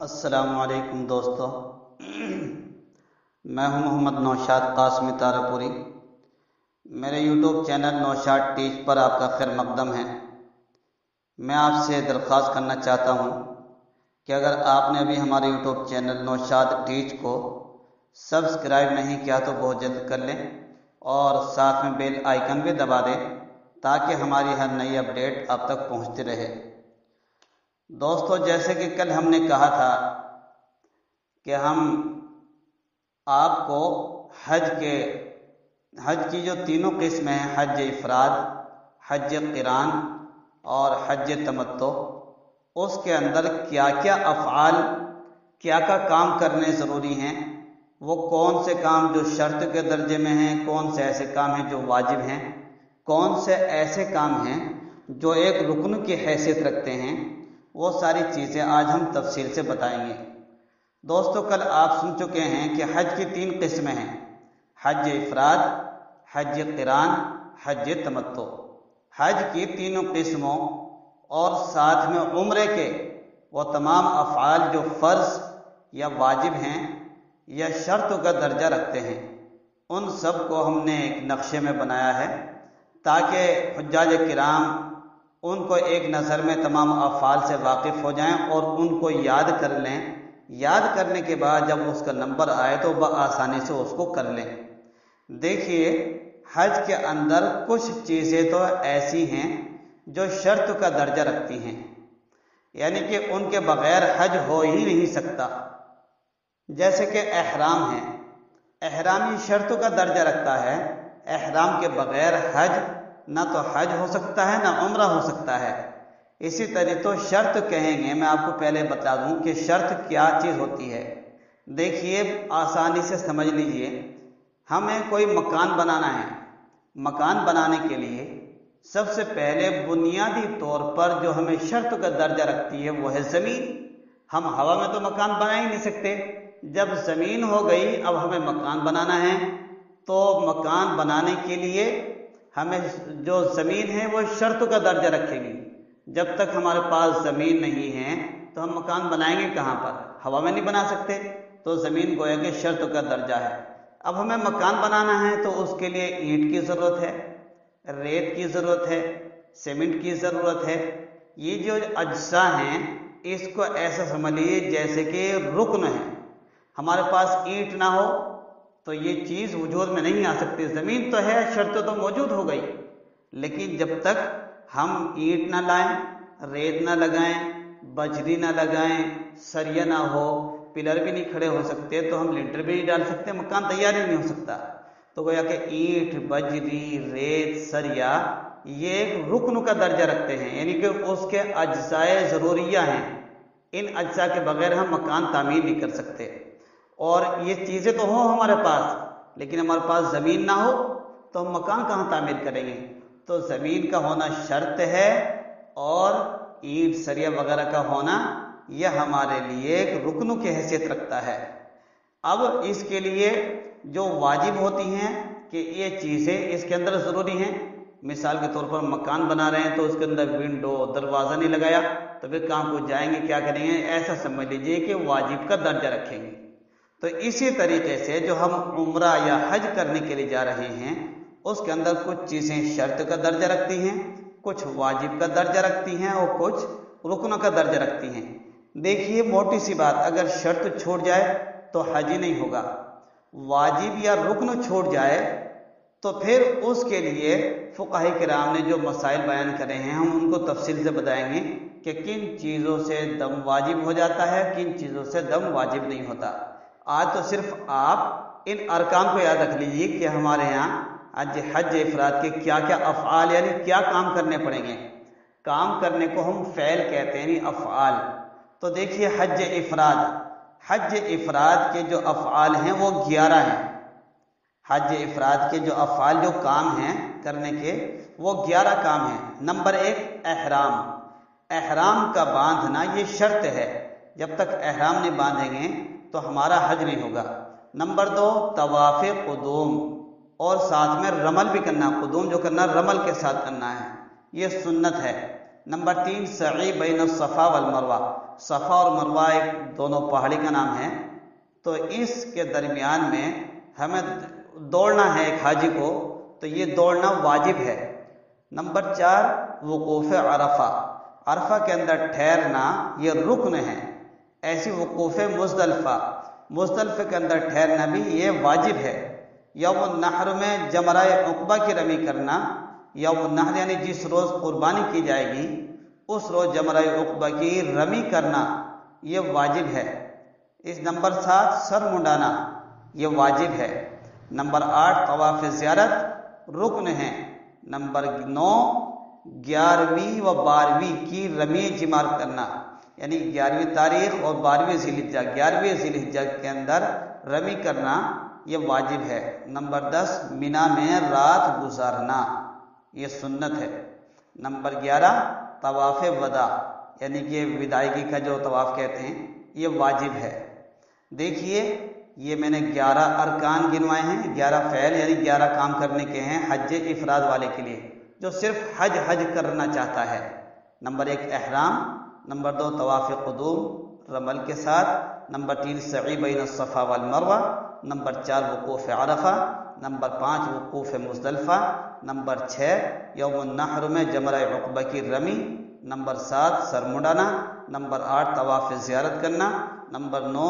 السلام علیکم دوستو، میں ہوں محمد نوشاد قاسمی تارپوری۔ میرے یوٹیوب چینل نوشاد ٹیچ پر آپ کا خیر مقدم ہے۔ میں آپ سے درخواست کرنا چاہتا ہوں کہ اگر آپ نے ابھی ہمارے یوٹیوب چینل نوشاد ٹیچ کو سبسکرائب نہیں کیا تو بہت جلد کر لیں اور ساتھ میں بیل آئیکن بھی دبا دیں تاکہ ہماری ہر نئی اپڈیٹ آپ تک پہنچتی رہے۔ دوستو، جیسے کہ کل ہم نے کہا تھا کہ ہم آپ کو حج کی جو تینوں قسمیں ہیں، حج افراد، حج قران اور حج تمتع، اس کے اندر کیا کیا افعال، کیا کام کرنے ضروری ہیں، وہ کون سے کام جو شرط کے درجے میں ہیں، کون سے ایسے کام ہیں جو واجب ہیں، کون سے ایسے کام ہیں جو ایک رکن کی حیثیت رکھتے ہیں، وہ ساری چیزیں آج ہم تفصیل سے بتائیں گے۔ دوستو، کل آپ سن چکے ہیں کہ حج کی 3 قسمیں ہیں: حج افراد، حج قران، حج تمتع۔ حج کی تینوں قسموں اور ساتھ میں عمرے کے وہ تمام افعال جو فرض یا واجب ہیں یا شرط کا درجہ رکھتے ہیں، ان سب کو ہم نے ایک نقشے میں بنایا ہے تاکہ حجاج کرام ان کو ایک نظر میں تمام افعال سے واقف ہو جائیں اور ان کو یاد کر لیں۔ یاد کرنے کے بعد جب اس کا نمبر آئے تو بآسانی سے اس کو کر لیں۔ دیکھیے، حج کے اندر کچھ چیزیں تو ایسی ہیں جو شرط کا درجہ رکھتی ہیں، یعنی کہ ان کے بغیر حج ہو ہی نہیں سکتا، جیسے کہ احرام ہے۔ احرامی شرط کا درجہ رکھتا ہے، احرام کے بغیر حج نہ تو حج ہو سکتا ہے نہ عمرہ ہو سکتا ہے۔ اسی طرح تو شرط کہیں گے، میں آپ کو پہلے بتا دوں کہ شرط کیا چیز ہوتی ہے۔ دیکھیے، آسانی سے سمجھ لیجئے، ہمیں کوئی مکان بنانا ہے۔ مکان بنانے کے لیے سب سے پہلے بنیادی طور پر جو ہمیں شرط کا درجہ رکھتی ہے وہ ہے زمین۔ ہم ہوا میں تو مکان بنا ہی نہیں سکتے۔ جب زمین ہو گئی، اب ہمیں مکان بنانا ہے، تو مکان بنانے کے لیے ہمیں جو زمین ہے وہ شرط کا درجہ رکھے گی۔ جب تک ہمارے پاس زمین نہیں ہے تو ہم مکان بنائیں گے کہاں پر؟ ہوا میں نہیں بنا سکتے، تو زمین گویا کہ شرط کا درجہ ہے۔ اب ہمیں مکان بنانا ہے تو اس کے لیے اینٹ کی ضرورت ہے، ریت کی ضرورت ہے، سیمنٹ کی ضرورت ہے۔ یہ جو اجزاء ہیں اس کو ایسا سمجھ لیجیے جیسے کہ رکن ہے۔ ہمارے پاس اینٹ نہ ہو تو یہ چیز وجود میں نہیں آ سکتی۔ زمین تو ہے، شرط تو موجود ہو گئی، لیکن جب تک ہم اینٹ نہ لائیں، ریت نہ لگائیں، بجری نہ لگائیں، سریا نہ ہو، پلر بھی نہیں کھڑے ہو سکتے، تو ہم لنٹر بھی نہیں ڈال سکتے، مکان تیار ہی نہیں ہو سکتا۔ تو گویا کہ اینٹ، بجری، ریت، سریا یہ ایک رکن کا درجہ رکھتے ہیں، یعنی کہ اس کے اجزاء ضروریہ ہیں۔ ان اجزاء کے بغیر ہم مکان تعمیر نہیں کر سکتے۔ اور یہ چیزیں تو ہوں ہمارے پاس، لیکن ہمارے پاس زمین نہ ہو تو ہم مکان کہاں تعمیر کریں گے؟ تو زمین کا ہونا شرط ہے، اور اینٹ، سریا وغیرہ کا ہونا یہ ہمارے لیے ایک رکن کی حیثیت رکھتا ہے۔ اب اس کے لیے جو واجب ہوتی ہیں کہ یہ چیزیں اس کے اندر ضروری ہیں۔ مثال کے طور پر مکان بنا رہے ہیں تو اس کے اندر ونڈو، دروازہ نہیں لگایا تو پھر کہاں کو جائیں گے، کیا کریں گے؟ ایسا سمجھ لیجئے کہ واجب کا درجہ رکھیں گے۔ تو اسی طریقے سے جو ہم عمرہ یا حج کرنے کے لیے جا رہے ہیں، اس کے اندر کچھ چیزیں شرط کا درجہ رکھتی ہیں، کچھ واجب کا درجہ رکھتی ہیں اور کچھ رکن کا درجہ رکھتی ہیں۔ دیکھیے، موٹی سی بات، اگر شرط چھوٹ جائے تو حج ہی نہیں ہوگا۔ واجب یا رکن چھوٹ جائے تو پھر اس کے لیے فقہاء کرام نے جو مسائل بیان کرے ہیں، ہم ان کو تفصیل سے بتائیں گے کہ کن چیزوں سے دم واجب ہو جاتا ہے، کن چیزوں سے دم واجب نہیں ہوتا۔ آج تو صرف آپ ان ارکان کو یاد رکھ لیجیے کہ ہمارے یہاں حج افراد کے کیا کیا افعال، یعنی کیا کام کرنے پڑیں گے۔ کام کرنے کو ہم فعل کہتے ہیں، یعنی افعال۔ تو دیکھیے، حج افراد کے جو افعال ہیں وہ 11 ہیں۔ حج افراد کے جو افعال، جو کام ہیں کرنے کے، وہ 11 کام ہیں۔ نمبر 1، احرام۔ احرام کا باندھنا یہ شرط ہے، جب تک احرام نہیں باندھیں گے تو ہمارا حج نہیں ہوگا۔ نمبر 2، طواف قدوم، اور ساتھ میں رمل بھی کرنا۔ قدوم جو کرنا رمل کے ساتھ کرنا ہے، یہ سنت ہے۔ نمبر 3 سعی بین الصفا والمروہ، صفا اور مروہ ایک دونوں پہاڑی کا نام ہے، تو اس کے درمیان میں ہمیں دوڑنا ہے ایک حاجی کو، تو یہ دوڑنا واجب ہے۔ نمبر 4 وقوف عرفہ، عرفہ کے اندر ٹھہرنا یہ رکن ہے۔ ایسی وقوف مزدلفہ، مزدلفہ کے اندر ٹھہرنا بھی یہ واجب ہے۔ یوم النحر میں جمرہ عقبہ کی رمی کرنا، یوم النحر یعنی جس روز قربانی کی جائے گی اس روز جمرہ عقبہ کی رمی کرنا یہ واجب ہے۔ اس نمبر 7 سر منڈانا یہ واجب ہے۔ نمبر 8 طواف زیارت رکن ہے۔ نمبر 9 11ویں و 12ویں کی رمی جمار کرنا، یعنی 11ویں تاریخ اور 12ویں ذی الحجہ، 11ویں ذی الحجہ کے اندر رمی کرنا یہ واجب ہے۔ نمبر 10 مینا میں رات گزارنا یہ سنت ہے۔ نمبر 11 طواف وداع، یعنی کہ وداعگی کا جو طواف کہتے ہیں یہ واجب ہے۔ دیکھیے یہ میں نے 11 ارکان گنوائے ہیں، 11 فعل یعنی 11 کام کرنے کے ہیں حج افراد والے کے لیے جو صرف حج کرنا چاہتا ہے۔ نمبر 1 احرام، نمبر 2 طواف قدوم رمل کے ساتھ، نمبر 3 سعی بین الصفا والمروہ، نمبر 4 وقوف عرفہ، نمبر 5 وقوف مزدلفہ، نمبر 6 یوم النحر میں جمرہ عقبہ کی رمی، نمبر 7 سر منڈانا، نمبر 8 طواف زیارت کرنا، نمبر 9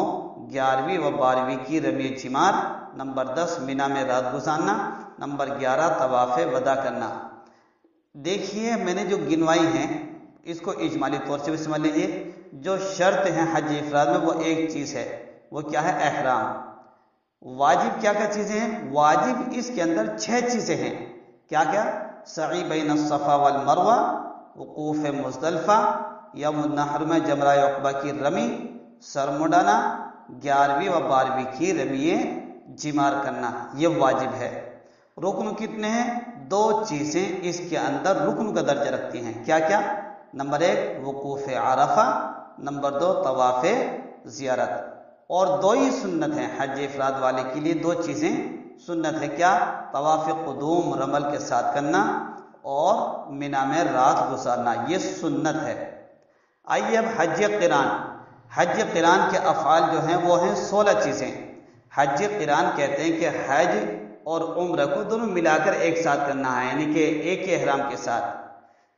11ویں و 12ویں کی رمی جمار، نمبر 10 مینا میں رات گزارنا، نمبر 11 طواف وداع کرنا۔ دیکھیے میں نے جو گنوائی ہیں اس کو اجمالی طور سے بھی سمجھ لیجیے۔ جو شرط ہیں حج افراد میں وہ ایک چیز ہے، وہ کیا ہے؟ احرام۔ واجب کیا کیا چیزیں ہیں؟ واجب اس کے اندر 6 چیزیں ہیں۔ کیا کیا؟ سعی بین الصفا والمروہ، وقوف مزدلفہ، یوم النحر میں جمرہ عقبہ کی رمی، سر منڈانا، 11ویں و 12ویں کی رمی جمار کرنا یہ واجب ہے۔ رکن کتنے ہیں؟ 2 چیزیں اس کے اندر رکن کا درجہ رکھتی ہیں۔ کیا کیا؟ نمبر 1 وقوف عرفہ، نمبر 2 طواف زیارت، اور 2 ہی سنت ہیں حج افراد والے کے لیے، 2 چیزیں سنت ہے۔ کیا؟ طواف قدوم رمل کے ساتھ کرنا اور مینا میں رات گزارنا یہ سنت ہے۔ آئیے اب حج قران، حج قران کے افعال جو ہیں وہ ہیں 16 چیزیں۔ حج قران کہتے ہیں کہ حج اور عمرہ کو دونوں ملا کر ایک ساتھ کرنا ہے، یعنی کہ ایک ہی احرام کے ساتھ۔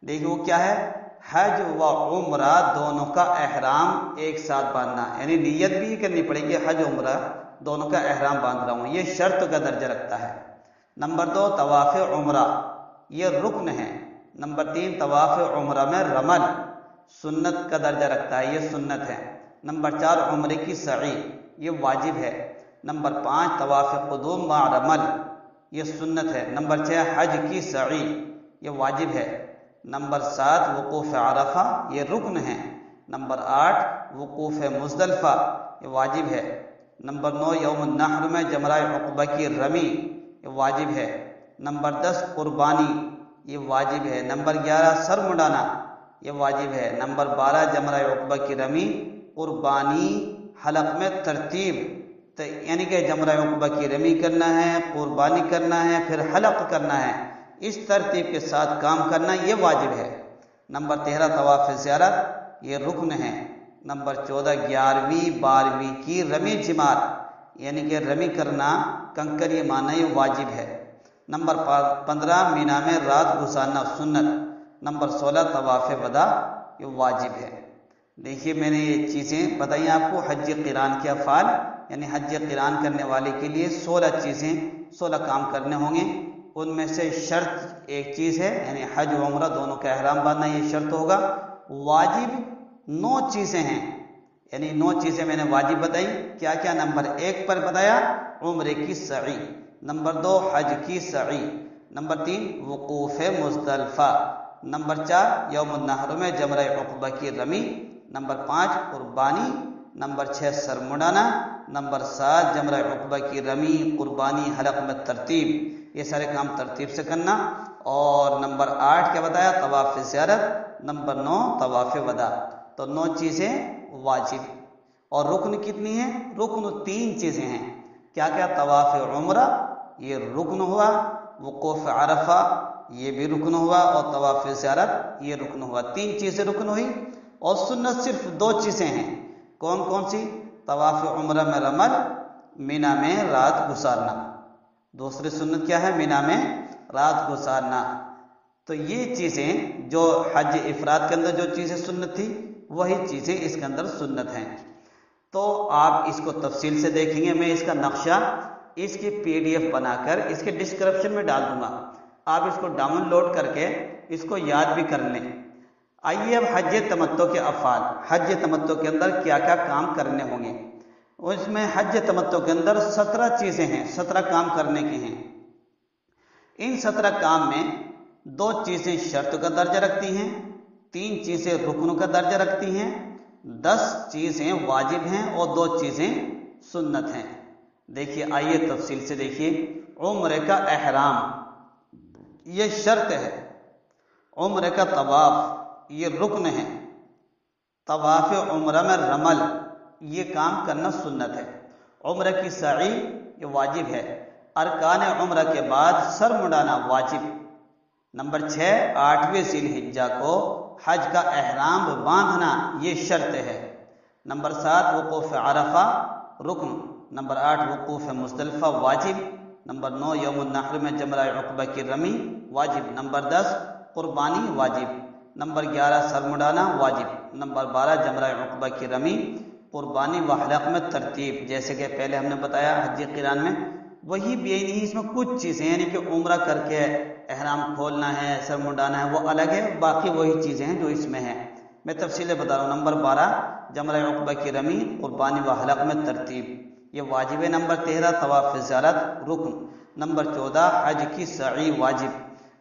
دیکھیں وہ کیا ہے؟ حج و عمرہ دونوں کا احرام ایک ساتھ باندھنا، یعنی نیت بھی کرنی پڑے گی حج عمرہ دونوں کا احرام باندھ رہا ہوں، یہ شرط کا درجہ رکھتا ہے۔ نمبر 2 طواف عمرہ یہ رکن ہے۔ نمبر 3 طواف عمرہ میں رمل سنت کا درجہ رکھتا ہے، یہ سنت ہے۔ نمبر 4 عمرے کی سعی یہ واجب ہے۔ نمبر 5 طواف قدوم مع رمل یہ سنت ہے۔ نمبر 6 حج کی سعی یہ واجب ہے۔ نمبر 7 وقوف عرفہ یہ رکن ہے۔ نمبر 8 وقوف مزدلفہ یہ واجب ہے۔ نمبر 9 یوم النحر میں جمرہ عقبہ کی رمی یہ واجب ہے۔ نمبر 10 قربانی یہ واجب ہے۔ نمبر 11 سر منڈانا یہ واجب ہے۔ نمبر 12 جمرہ عقبہ کی رمی، قربانی حلق میں ترتیب، یعنی کہ جمرہ عقبہ کی رمی کرنا ہے، قربانی کرنا ہے، پھر حلق کرنا ہے، اس ترتیب کے ساتھ کام کرنا یہ واجب ہے۔ نمبر 13 طواف زیارت یہ رکن ہے۔ نمبر 14 11ویں 12ویں کی رمی جمار، یعنی کہ رمی کرنا کنکر یہ ماننا یہ واجب ہے۔ نمبر 15 مینا میں رات گزارنا سنت۔ نمبر 16 طواف وداع یہ واجب ہے۔ دیکھیے میں نے یہ چیزیں بتائی آپ کو حج قران کے افعال، یعنی حج قران کرنے والے کے لیے 16 چیزیں 16 کام کرنے ہوں گے۔ ان میں سے شرط ایک چیز ہے، یعنی حج و عمرہ دونوں کا احرام باندھنا یہ شرط ہوگا۔ واجب 9 چیزیں ہیں، یعنی 9 چیزیں میں نے واجب بتائی۔ کیا کیا؟ نمبر 1 پر بتایا عمرے کی سعی، نمبر 2 حج کی سعی، نمبر 3 وقوف مزدلفہ، نمبر 4 یوم النحر میں جمرہ عقبہ کی رمی، نمبر 5 قربانی، نمبر 6 سر منڈانا، نمبر 7 جمرہ عقبہ کی رمی، قربانی حلق میں ترتیب، یہ سارے کام ترتیب سے کرنا، اور نمبر 8 کیا بتایا؟ طواف زیارت، نمبر 9 طواف وداع۔ تو 9 چیزیں واجب، اور رکن کتنی ہیں؟ رکن 3 چیزیں ہیں۔ کیا کیا؟ طواف عمرہ یہ رکن ہوا، وقوف عرفہ یہ بھی رکن ہوا اور طواف زیارت یہ رکن ہوا. 3 چیزیں رکن ہوئی اور سنت صرف 2 چیزیں ہیں. کون کون سی؟ طواف عمرہ میں رمل، مینا میں رات گزارنا. دوسری سنت کیا ہے؟ مینا میں رات گزارنا. تو یہ چیزیں جو حج افراد کے اندر جو چیزیں سنت تھی وہی چیزیں اس کے اندر سنت ہیں. تو آپ اس کو تفصیل سے دیکھیں گے. میں اس کا نقشہ اس کی PDF بنا کر اس کے ڈسکرپشن میں ڈال دوں گا. آپ اس کو ڈاؤن لوڈ کر کے اس کو یاد بھی کر لیں. آئیے اب حج تمتع کے افعال. حج تمتع کے اندر کیا کیا کام کرنے ہوں گے؟ اس میں حج تمتع کے اندر 17 چیزیں ہیں، 17 کام کرنے کے ہیں. ان 17 کام میں 2 چیزیں شرط کا درجہ رکھتی ہیں، 3 چیزیں رکن کا درجہ رکھتی ہیں، 10 چیزیں واجب ہیں اور 2 چیزیں سنت ہیں. دیکھیے، آئیے تفصیل سے دیکھیے. عمرے کا احرام یہ شرط ہے. عمرے کا طواف یہ رکن ہے. طواف عمرہ میں رمل یہ کام کرنا سنت ہے. عمرہ کی سعی یہ واجب ہے. ارکان عمرہ کے بعد سر مڈانا واجب. نمبر 6 8ویں ذی الحجہ کو حج کا احرام باندھنا یہ شرط ہے. نمبر 7 وقوف عرفہ رکن. نمبر 8 وقوف مزدلفہ واجب. نمبر 9 یوم النحر میں جمرہ عقبہ کی رمی واجب. نمبر 10 قربانی واجب. نمبر 11 سر مڈانا واجب. نمبر 12 جمرہ عقبہ کی رمی. قربانی و حلق میں ترتیب، جیسے کہ پہلے ہم نے بتایا حج قران میں وہی بھی نہیں، اس میں کچھ چیزیں یعنی کہ عمرہ کر کے احرام کھولنا ہے، سر مڈانا ہے، وہ الگ ہے. باقی وہی چیزیں ہیں جو اس میں ہیں. میں تفصیلیں بتا رہا ہوں. نمبر 12 جمرہ عقبہ کی رمی. قربانی و حلق میں ترتیب یہ واجب ہے. نمبر 13 طواف زیارت رکن. نمبر 14 حج کی سعی واجب.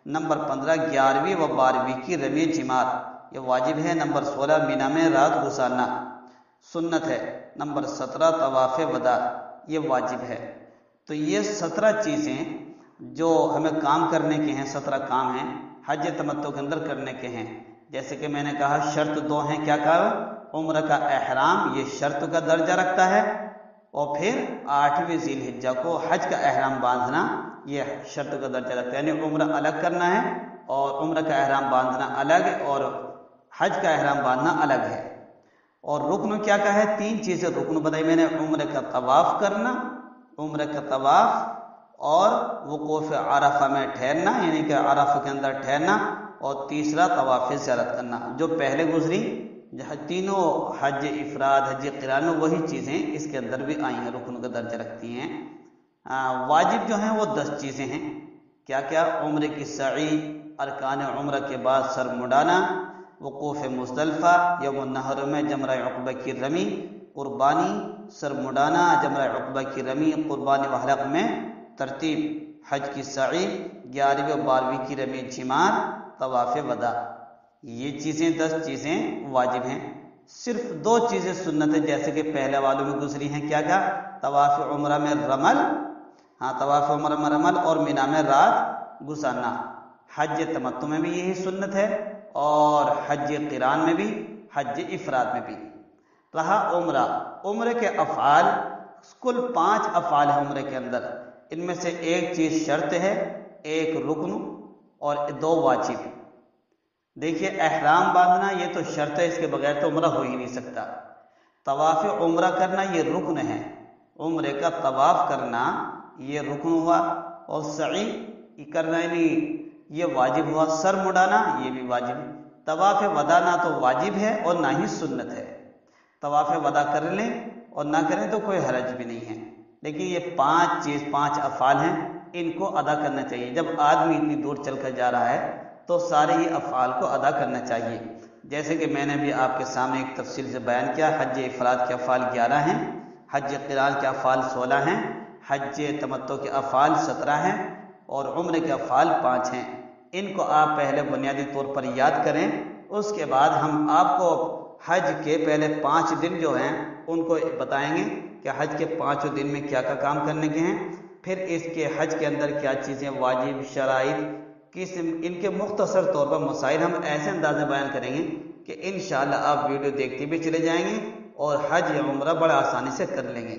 نمبر 15 11ویں و 12ویں کی رمی جمار یہ واجب ہے. نمبر 16 مینا میں رات گزارنا سنت ہے. نمبر 17 طواف وداع یہ واجب ہے. تو یہ 17 چیزیں جو ہمیں کام کرنے کے ہیں، 17 کام ہیں حج تمتع کے اندر کرنے کے ہیں. جیسے کہ میں نے کہا شرط 2 ہیں. کیا کہا؟ عمرہ کا احرام یہ شرط کا درجہ رکھتا ہے، اور پھر 8ویں ذی الحجہ کو حج کا احرام باندھنا یہ شرط کا درجہ رکھتا ہے. یعنی عمرہ الگ کرنا ہے اور عمرہ کا احرام باندھنا الگ اور حج کا احرام باندھنا الگ ہے. اور رکن کیا کہا ہے؟ 3 چیزیں رکن بتائی میں نے. عمرہ کا طواف کرنا، عمرہ کا طواف اور وقوف عرفہ میں ٹھہرنا یعنی کہ عرفہ کے اندر ٹھہرنا، اور تیسرا طواف زیارت کرنا. جو پہلے گزری تینوں حج افراد حج قران میں وہی چیزیں اس کے اندر بھی آئی ہیں، رکن کا درجہ رکھتی ہیں. واجب جو ہیں وہ 10 چیزیں ہیں. کیا کیا؟ عمرے کی سعی، ارکان عمرہ کے بعد سر مڈانا، وقوف مزدلفہ یوم النحر میں جمرہ عقبہ کی رمی، قربانی، سر مڈانا، جمرہ عقبہ کی رمی، قربانی و حلق میں ترتیب، حج کی سعی، 11ویں و 12ویں کی رمی جمار، طواف وداع. یہ چیزیں 10 چیزیں واجب ہیں. صرف 2 چیزیں سنت ہیں جیسے کہ پہلے والوں میں گزری ہیں. کیا کیا؟ طواف عمرہ میں رمل، طواف عمرہ میں رمل اور مینا میں رات گزارنا. حج تمتع میں بھی یہی سنت ہے اور حج قران میں بھی، حج افراد میں بھی. رہا عمرہ. عمرے کے افعال کل 5 افعال ہیں عمرے کے اندر. ان میں سے 1 چیز شرط ہے، 1 رکن اور 2 واجب. دیکھیے احرام باندھنا یہ تو شرط ہے، اس کے بغیر تو عمرہ ہو ہی نہیں سکتا. طواف عمرہ کرنا یہ رکن ہے. عمرے کا طواف کرنا یہ رکن ہوا، اور سعی کرنا یعنی یہ واجب ہوا. سر مڈانا یہ بھی واجب. طواف وداع نہ تو واجب ہے اور نہ ہی سنت ہے. طواف وداع کر لیں اور نہ کریں تو کوئی حرج بھی نہیں ہے. لیکن یہ 5 افعال ہیں، ان کو ادا کرنا چاہیے. جب آدمی اتنی دور چل کر جا رہا ہے تو سارے ہی افعال کو ادا کرنا چاہیے. جیسے کہ میں نے بھی آپ کے سامنے ایک تفصیل سے بیان کیا، حج افراد کے افعال 11 ہیں، حج قران کے افعال 16 ہیں، حج تمتع کے افعال 17 ہیں اور عمرے کے افعال 5 ہیں. ان کو آپ پہلے بنیادی طور پر یاد کریں. اس کے بعد ہم آپ کو حج کے پہلے 5 دن جو ہیں ان کو بتائیں گے کہ حج کے 5 دن میں کیا کیا کام کرنے کے ہیں. پھر اس کے حج کے اندر کیا چیزیں واجب، شرائط، ان کے مختصر طور پر مسائل ہم ایسے انداز میں بیان کریں گے کہ انشاءاللہ آپ ویڈیو دیکھتے بھی چلے جائیں گے اور حج یا عمرہ بڑا آسانی سے کر لیں گے.